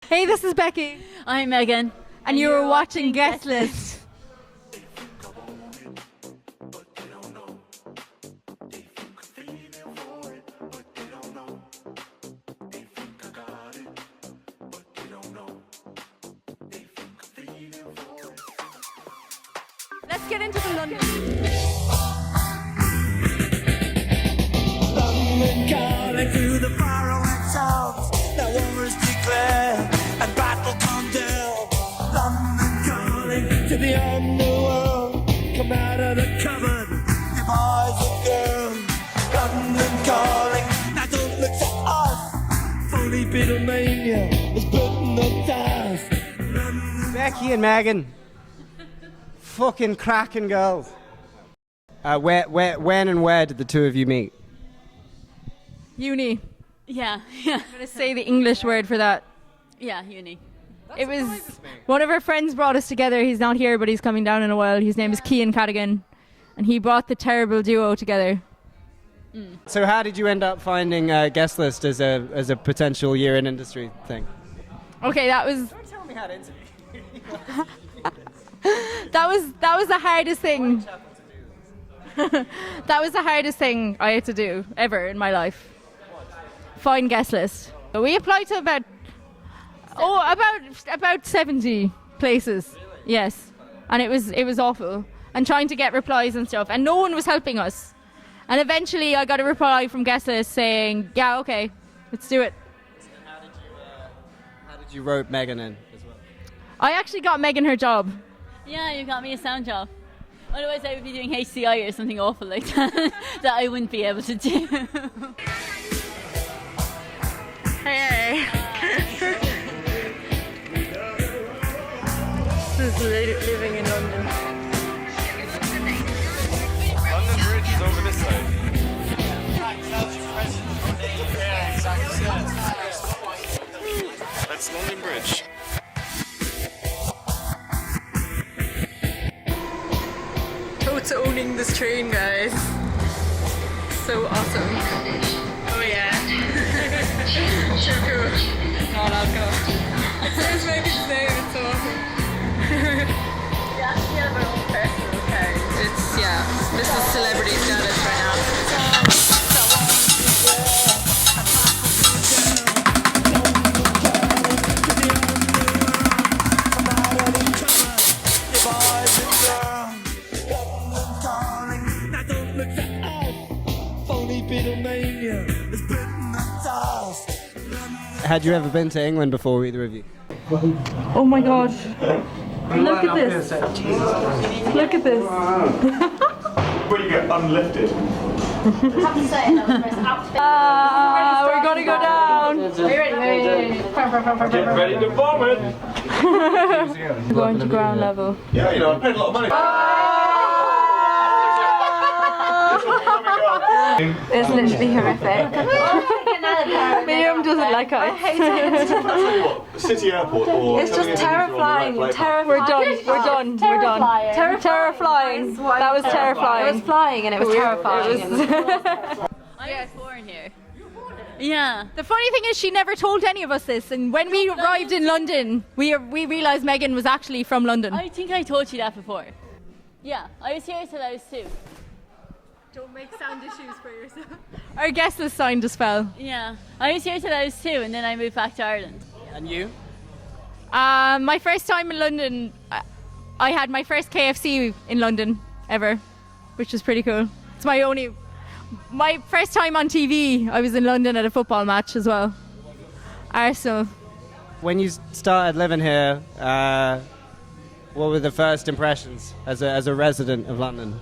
Hey, this is Becky. I'm Megan. And you were watching Guestlist. Let's get into the London. London calling through the faraway sounds. Now war is declared and battle come down. London calling to the underworld. Come out of the cupboard, you boys and girls. London calling, now don't look to us. Phony Beatlemania is putting the dust. Becky and Megan. Fucking cracking girls. When and where did the two of you meet? Uni. Yeah. I'm going to say the English word for that. Yeah, uni. It was one of our friends brought us together. He's not here, but he's coming down in a while. His name is Cian Cadigan, and he brought the terrible duo together. So how did you end up finding Guestlist as a potential year in industry thing? Okay, that was Don't tell me how to interview. that was the hardest thing. That was the hardest thing I had to do ever in my life. Find Guestlist. We applied to about 70 places. Yes, and it was awful. And trying to get replies and stuff, and no one was helping us. And eventually, I got a reply from Guestlist saying, "Yeah, okay, let's do it." And how did you rope Megan in as well? I actually got Megan her job. Yeah, you got me a sound job. Otherwise, I would be doing HCI or something awful like that that I wouldn't be able to do. Hey. This is living in London. London Bridge is over this side. That's London Bridge. Totes owning this train, guys. So awesome. Oh yeah. So cool. Not alcohol. It says Megan's name, it's so awesome. We actually have our own personal cars. This is celebrity status right now. Had you ever been to England before, either of you? Oh my god. Look at this. Look at this. Where you get unlifted. We're gonna go down. Are you ready? Get ready to bomb it. We're going to ground level. Yeah, you know, I paid a lot of money. It's literally horrific. Miriam doesn't like us. City airport or It's just terrifying. We're done. Terrifying. That was terrifying. It was flying and it was terrifying. I was born here. Yeah. The funny thing is, she never told any of us this, and when we arrived in London, we realised Megan was actually from London. I think I told you that before. Yeah, I was here till I was 2. Don't make sound issues for yourself. Our Guestlist sign just fell. Yeah, I was here till I was 2 and then I moved back to Ireland. And you? My first time in London, I had my first KFC in London ever, which was pretty cool. It's my first time on TV. I was in London at a football match as well. Arsenal. When you started living here, what were the first impressions as a resident of London?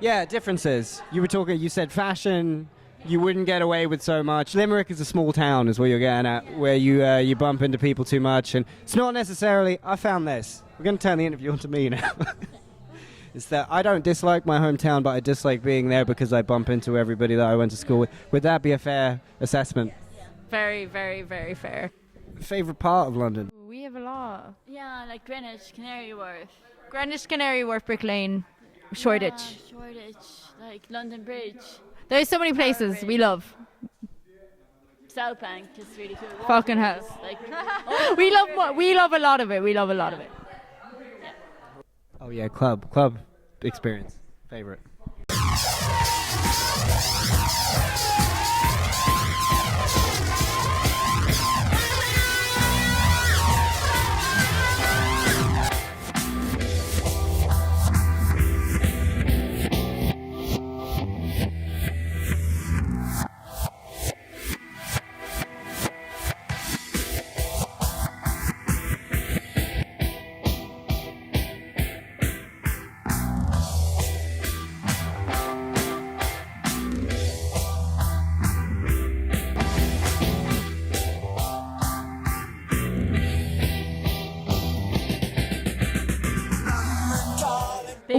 Yeah, differences. You said fashion, you wouldn't get away with so much. Limerick is a small town, is what you're getting at, where you bump into people too much. And it's not necessarily, I found this, We're going to turn the interview onto me now. It's that I don't dislike my hometown, but I dislike being there because I bump into everybody that I went to school with. Would that be a fair assessment? Very, very, very fair. Favorite part of London? We have a lot. Yeah, like Greenwich, Canary Wharf. Greenwich, Canary Wharf, Brick Lane, Shoreditch. Yeah, Shoreditch, like London Bridge. There's so many places we love. South Bank is really cool. Fucking hell. Like, We love a lot of it. We love a lot of it. Oh yeah, club experience. Favorite.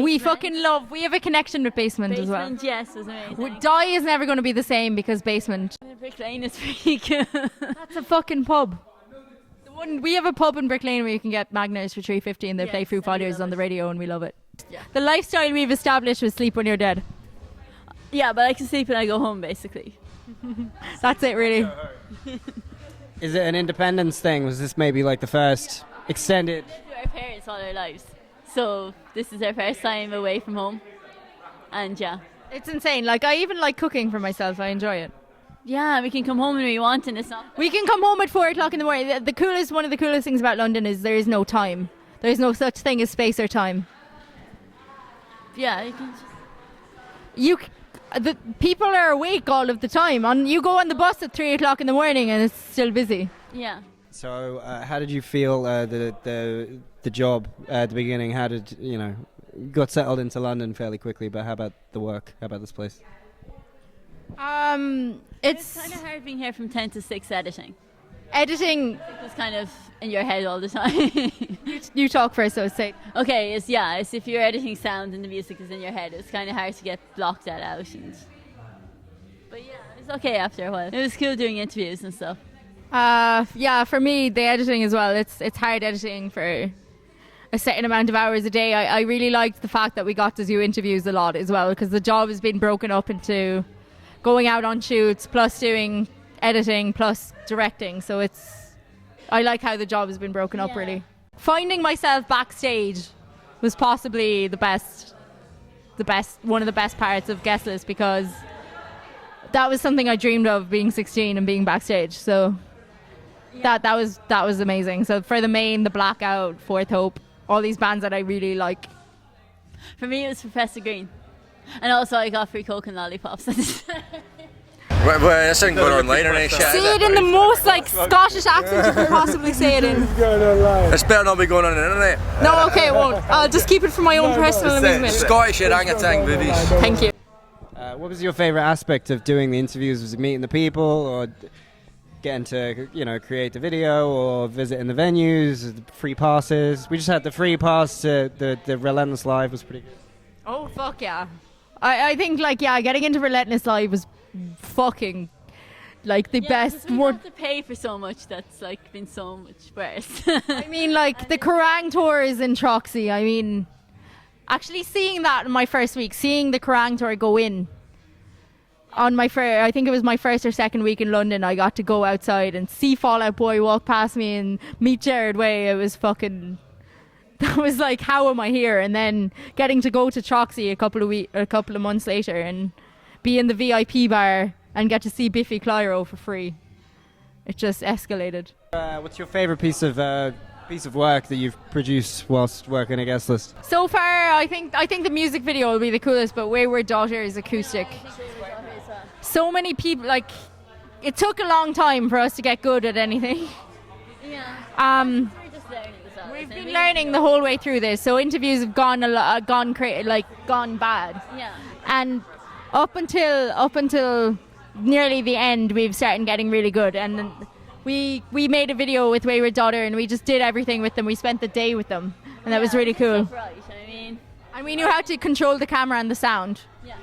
We fucking love. We have a connection with Basement as well. Basement, yes, was amazing. Die is never going to be the same because Basement. Brick Lane is pretty cool. That's a fucking pub. We have a pub in Brick Lane where you can get Magners for $3.50 and they play Yes, Foo and we Fighters love on the it. radio and we love it. Yeah. The lifestyle we've established was sleep when you're dead. Yeah, but I can sleep when I go home, basically. That's it, really. Is it an independence thing? Was this maybe like the first extended? We lived with our parents all our lives, so this is our first time away from home. And yeah. It's insane. Like, I even like cooking for myself. I enjoy it. Yeah, we can come home when we want and it's not... We can come home at 4 o'clock in the morning. One of the coolest things about London is there is no time. There is no such thing as space or time. Yeah, you can just... The people are awake all of the time. You go on the bus at 3 o'clock in the morning and it's still busy. Yeah. So how did you feel the job at the beginning? How did you got settled into London fairly quickly? But how about the work? How about this place? It's kind of hard being here from 10 to 6 editing. Editing. It's kind of in your head all the time. You talk first, so say. Okay, it's if you're editing sound and the music is in your head, it's kind of hard to get blocked that out. But yeah, it's okay after a while. It was cool doing interviews and stuff. Yeah, for me, the editing as well. It's hard editing for a certain amount of hours a day. I really liked the fact that we got to do interviews a lot as well, because the job has been broken up into going out on shoots, plus doing editing, plus directing. So I like how the job has been broken up, really. Finding myself backstage was possibly one of the best parts of Guestlist, because that was something I dreamed of, being 16 and being backstage. So that was amazing. So for the Main, the Blackout, Fourth Hope, all these bands that I really like. For me, it was Professor Green. And also I got free Coke and lollipops. Well, this isn't going online or any shit. Say it in the most Scottish accent you could possibly say it in. It's better not be going on the internet. No, okay, it won't. I'll just keep it for my own personal amusement. Scottish orangutan boobies. Thank you. What was your favourite aspect of doing the interviews? Was it meeting the people, or getting to create the video, or visiting the venues, the free passes? We just had the free pass to the Relentless Live was pretty good. Oh, fuck yeah. I think getting into Relentless Live was fucking the best We one. have to pay for so much that's been so much worse. I mean, the Kerrang tours in Troxy. I mean, actually seeing that in my first week, seeing the Kerrang tour go in on I think it was my first or second week in London, I got to go outside and see Fall Out Boy walk past me and meet Jared Way. It was fucking... That was how am I here? And then getting to go to Troxy a couple of months later and be in the VIP bar and get to see Biffy Clyro for free. It just escalated. What's your favourite piece of work that you've produced whilst working at Guestlist? So far, I think the music video will be the coolest, but Wayward Daughter is acoustic. So many people, it took a long time for us to get good at anything. Yeah. We're just learning as well. We've been learning the whole way through this. So interviews have gone gone bad. Yeah. And up until nearly the end, we've started getting really good. And we made a video with Wayward Daughter, and we just did everything with them. We spent the day with them, and that was really cool. Right, I mean, And we knew how to control the camera and the sound. yeah.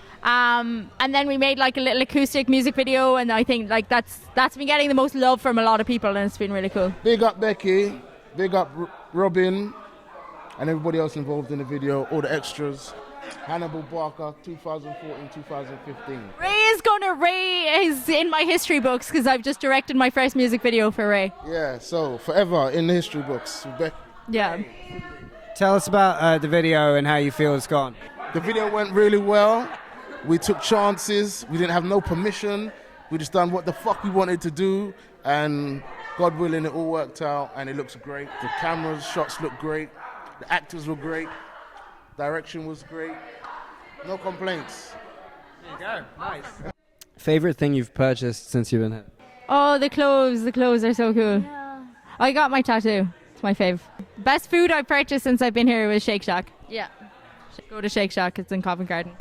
And then we made like a little acoustic music video, and I think like that's been getting the most love from a lot of people, and it's been really cool. Big up Becky, big up Robin, and everybody else involved in the video, all the extras. Hannibal Barker, 2014, 2015. Ray is in my history books because I've just directed my first music video for Ray. Yeah, so forever in the history books. Yeah. Tell us about the video and how you feel it's gone. The video went really well. We took chances. We didn't have no permission. We just done what the fuck we wanted to do, and God willing, it all worked out, and it looks great. The cameras, shots look great. The actors were great. Direction was great. No complaints. There you go. Nice. Favorite thing you've purchased since you've been here? Oh, the clothes are so cool. Yeah. I got my tattoo. It's my fave. Best food I've purchased since I've been here was Shake Shack. Yeah. Go to Shake Shack. It's in Covent Garden.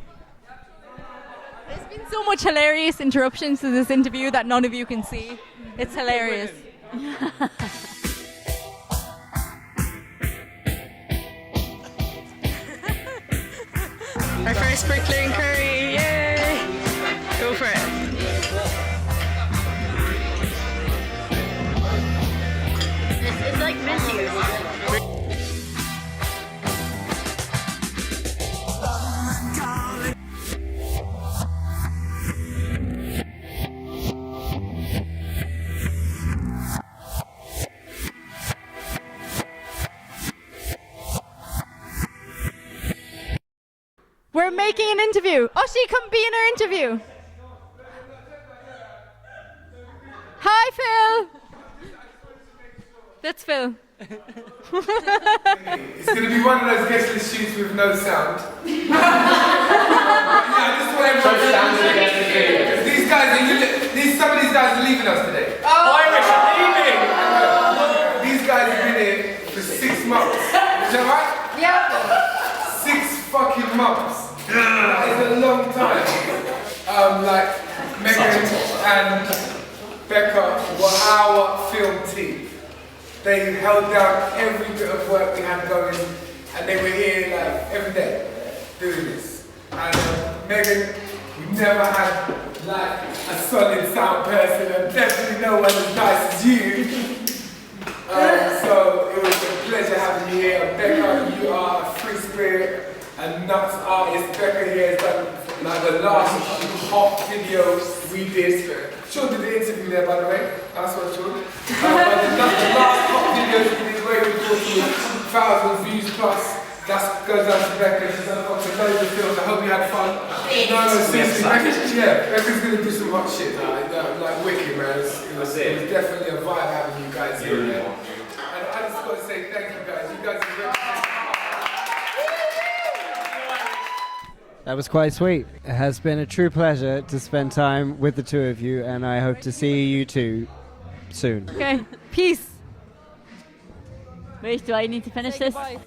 There's been so much hilarious interruptions to this interview that none of you can see. It's hilarious. Our first bricklaying curry, yay! Go for it. It's like messy. We're making an interview. Oshi, come be in our interview. Hi, Phil. That's Phil. It's going to be one of those Guestlist shoots with no sound. Yeah, I just want everyone to know. These guys, some of these guys are leaving us today. Irish leaving! These guys have been here for 6 months. Is that right? Yeah. 6 fucking months. That is a long time. Like, Megan and Becca were our film team. They held down every bit of work we had going, and they were here like every day doing this. And Megan, we never had like a solid sound person, and definitely no one as nice as you. So it was a pleasure having you here. Becca, you are a free spirit and nuts artist. Becca here has done like the last hot videos we did. Sean did the interview there, by the way. That's what Sean. The last hot videos we did where we brought to 1,000 views plus. That goes down to Becca. She's done lots of loads of films. I hope you had fun. No, seriously, Becca's gonna do some hot shit now. Like wicked, man. It was definitely a vibe having you guys here, man. And I just gotta say thank you guys. You guys are great. That was quite sweet. It has been a true pleasure to spend time with the two of you, and I hope to see you two soon. Okay. Peace. Wait, do I need to finish this? Goodbye.